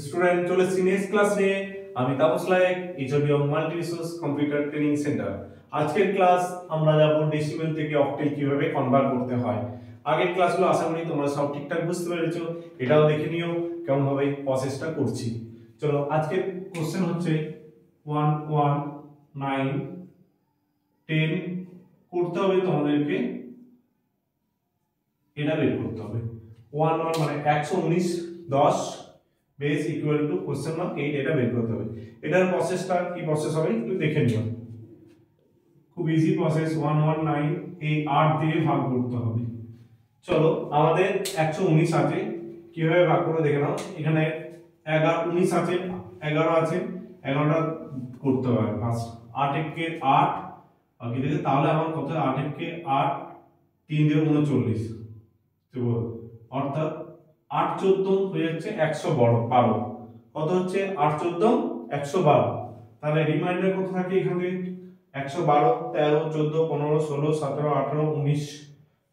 Student চলে এসেছি next class নিয়ে। আমি Tapas Layek, HOD of multi resource computer training centre. আজকের ক্লাস আমরা যাব ডেসিমেল থেকে অক্টেল কিভাবে কনভার্ট করতে হয়। আগের ক্লাসগুলো আশা করি তোমরা সব ঠিকঠাক বুঝতে পেরেছো, এটাও দেখে নিও কেমন ভাবে প্রসেসটা করছি। চলো আজকের কোশ্চেন হচ্ছে 1 1 9 10 করতে হবে তোমাদেরকে, এটা বের করতে হবে। 1 1 মানে 119 10 base equal to question mark 8, এটা বের করতে হবে। এটার প্রসেসটা কি প্রসেস হবে একটু দেখে নিও, খুব ইজি প্রসেস। 119 এই 8 দিয়ে ভাগ করতে হবে। চলো আমাদের 119 আছে, কিভাবে ভাগ করে দেখে নাও। এখানে 11 19 আছে, 11 আছে, 11টা করতে হবে ফার্স্ট। 8 একে 8 বাকি দেখে, তাহলে আমার কত? 8 একে 8 3 দিয়ে 39, তো অর্থাৎ 8 14 হয়ে যাচ্ছে 112। কত হচ্ছে? 8 14 112। তাহলে রিমাইন্ডার কত থাকে এখানে? 112 13 14 15 16 17 18 19,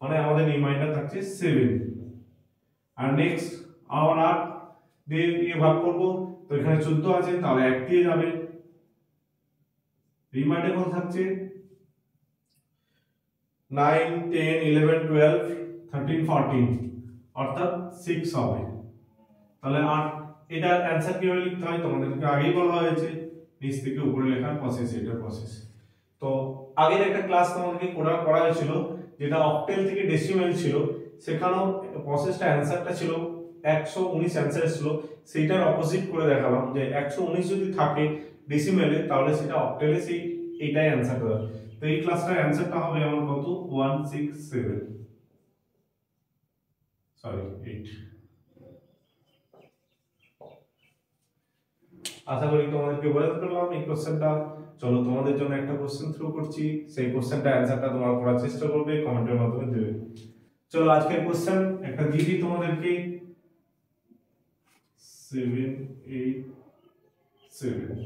মানে আমাদের রিমাইন্ডার থাকছে 7। আর নেক্সট আবার 8 দিয়ে ভাগ করব, তো এখানে 14 আছে, তাহলে 1 দিয়ে যাবে। রিমাইন্ডার কত থাকছে? 9 10 11 12 13 14, অর্থাৎ 6 হবে। তাহলে 8, এটার অ্যানসার কিভাবে লিখতে হয় তোমাদেরকে আগেই বলা হয়েছে, নিচ থেকে উপরে লেখার প্রসেস, এটা প্রসেস। তো আগের একটা ক্লাস তোমাদেরকে করা হয়েছিল যেটা অক্টেল থেকে ডেসিমেল ছিল, সেখানেও প্রসেসটা অ্যানসারটা ছিল 119 অ্যানসার ছিল। সেইটার অপোজিট করে দেখালাম যে 119 যদি থাকে ডেসিমেলে, তাহলে সেটা অক্টেলে সেই এটাই অ্যানসার হবে। তো এই ক্লাসটার অ্যানসারটা হবে আমার কত? 167, সরি 8। আশা করি তোমাদেরকে বোঝাতে পারলাম এই কোশ্চেনটা। চলো তোমাদের জন্য একটা কোশ্চেন থ্রো করছি, সেই কোশ্চেনটা অ্যানসারটা তোমরা করার চেষ্টা করবে, কমেন্টের মাধ্যমে দেবে। চলো আজকের কোশ্চেন একটা দিয়ে দিই তোমাদেরকে, 7 8 7 10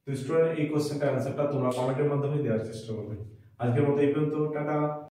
তো স্টুডেন্ট এই কোশ্চেনটা অ্যানসারটা তোমরা কমেন্টের মাধ্যমে দেওয়ার চেষ্টা করবে। আজকের মতো এই পর্যন্ত, টাটা।